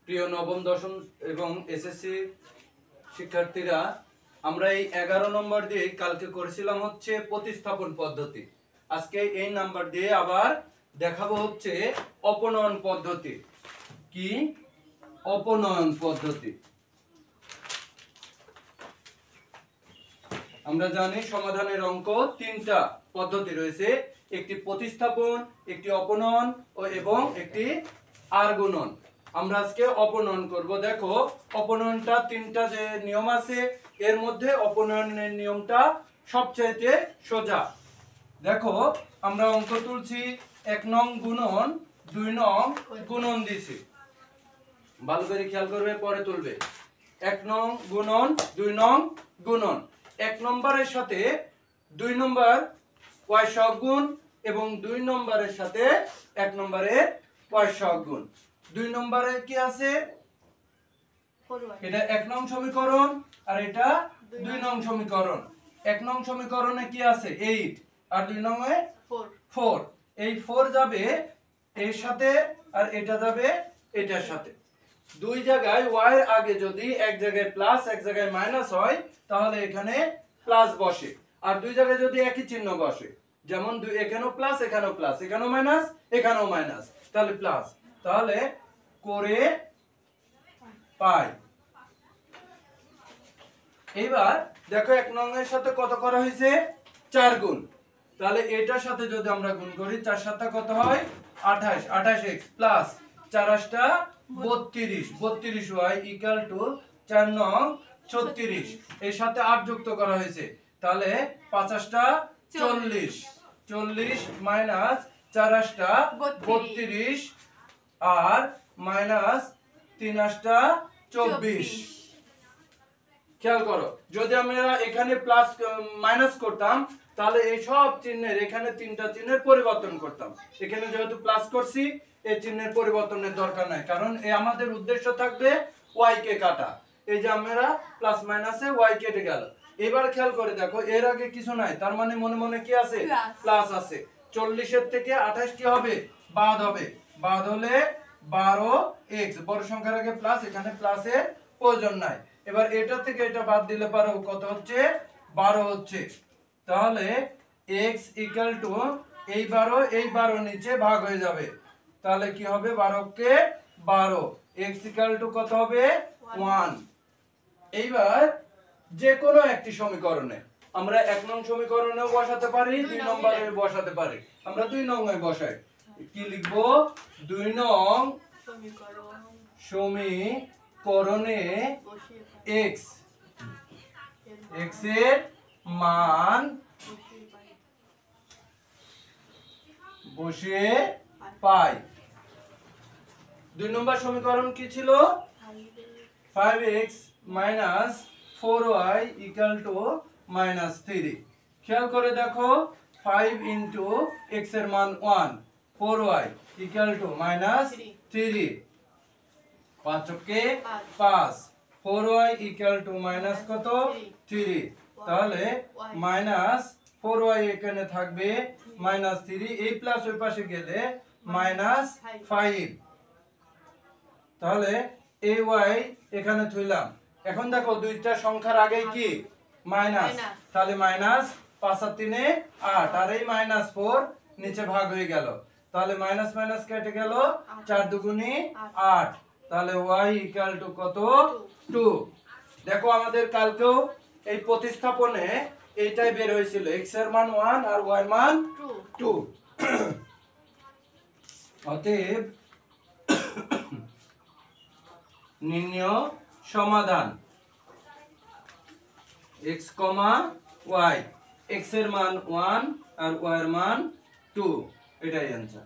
প্রিয় নবম দশম এবং এসএসসি শিক্ষার্থীরা, আমরা এই 11 নম্বর দিয়ে কালকে করেছিলাম হচ্ছে প্রতিস্থাপন পদ্ধতি। আজকে এই নাম্বার দিয়ে আবার দেখাবো হচ্ছে অপনয়ন পদ্ধতি। কি অপনয়ন পদ্ধতি? আমরা জানি সমাধানের অঙ্ক তিনটা পদ্ধতি রয়েছে, একটি প্রতিস্থাপন, একটি অপনয়ন এবং একটি আর গুণন। আমরা আজকে অপনয়ন করব। দেখো অপনয়নটা তিনটা যে নিয়ম আছে, এর মধ্যে অপনয়নের নিয়মটা সবচাইতে সোজা। দেখো আমরা অঙ্ক তুলছি, 1 নং গুণন 2 নং গুণন দিছি, ভালো করে খেয়াল করবে, পরে তুলবে। 1 নং গুণন 2 নং গুণন, 1 নম্বরের সাথে 2 নম্বর y সহগ গুণ এবং 2 নম্বরের সাথে 1 নম্বরের y সহগ গুণ। 2 নম্বরে কি আছে? এটা 1 নং সমীকরণ আর এটা 2 নং সমীকরণ। 1 নং সমীকরণে কি আছে? 8 আর 2 নং এ 4। এই 4 যাবে এর সাথে আর এটা যাবে এটার সাথে। দুই জায়গায় y এর আগে যদি এক জায়গায় প্লাস এক জায়গায় মাইনাস হয় তাহলে এখানে প্লাস বসে, আর দুই জায়গায় যদি একই চিহ্ন বসে, যেমন এখানেও প্লাস এখানেও প্লাস, এখানেও মাইনাস এখানেও মাইনাস, তাহলে প্লাস, তাহলে করে পাই। এইবার দেখো 1 নং এর সাথে কত করা হয়েছে? 4 গুণ। তাহলে এটার সাথে যদি আমরা গুণ করি, 4 সাথে কত হয়? 28, 28x plus 4 8টা 32, 32y equal to 4 নং 36। এর সাথে 8 যুক্ত করা হয়েছে, তাহলে 5 8টা 40, 40 মাইনাস 4 8টা 32 আর মাইনাস 3 8টা 24। খেয়াল করো, যদি আমরা এখানে প্লাস মাইনাস করতাম তাহলে এই সব চিহ্নের এখানে তিনটা চিহ্নের পরিবর্তন করতাম। এখানে যেহেতু প্লাস করছি, এই চিহ্নের পরিবর্তনের দরকার নাই, কারণ আমাদের উদ্দেশ্য থাকবে y কে কাটা। এই যে আমরা প্লাস মাইনাসে y কেটে গেল। এবার খেয়াল করে দেখো, এর আগে কিছু নাই, তার মানে মনে মনে কি আছে? প্লাস আছে। 40 এর থেকে 28 কি হবে? বাদ হবে। বাদ হলে 12x, বড় সংখ্যার আগে প্লাস, এখানে প্লাসের প্রয়োজন নাই। এবার এটা থেকে এটা বাদ দিলে পারো কত হচ্ছে? 12 হচ্ছে। তাহলে x ইকুয়াল টু এই 12 নিচে ভাগ হয়ে যাবে, তাহলে কি হবে? 12 কে 12, x ইকুয়াল টু কত হবে? 1। এইবার যে কোনো একটি সমীকরণে আমরা 1 নং সমীকরণেও বসাতে পারি, 2 নম্বরে বসাতে পারি। আমরা 2 নং এ বসাই। কি লিখবো? 2 নং সমীকরণে x এর মান বসিয়ে পাই। 2 নম্বর সমীকরণ কি ছিল? 5x minus 4y equal to minus 3। খেয়াল করে দেখো, 5 into x এর মান 1, 4y equal to minus 3, 5 K 5, 4y equal to minus কত? 3। তাহলে minus 4y এখানে থাকবে minus 3, এই প্লাস ওই পাশে গেলে minus 5। তাহলে এই y এখানে থইলাম। এখন দেখো দুইটা সংখ্যার আগে কি? মাইনাস, তাহলে মাইনাস 5 আর 3 8, আর এই মাইনাস 4 নিচে ভাগ হয়ে গেল, তাহলে মাইনাস মাইনাস কেটে গেল, 4 দুগুণে 8, তাহলে y ইকুয়াল টু কত? 2। দেখো আমাদের কালকেও এই প্রতিস্থাপনে এইটাই বের হয়েছিল, x এর মান 1 আর y এর মান 2। অতএব নির্ণয় সমাধান x, y, x এর মান 1 আর y এর মান 2, এটাই आंसर।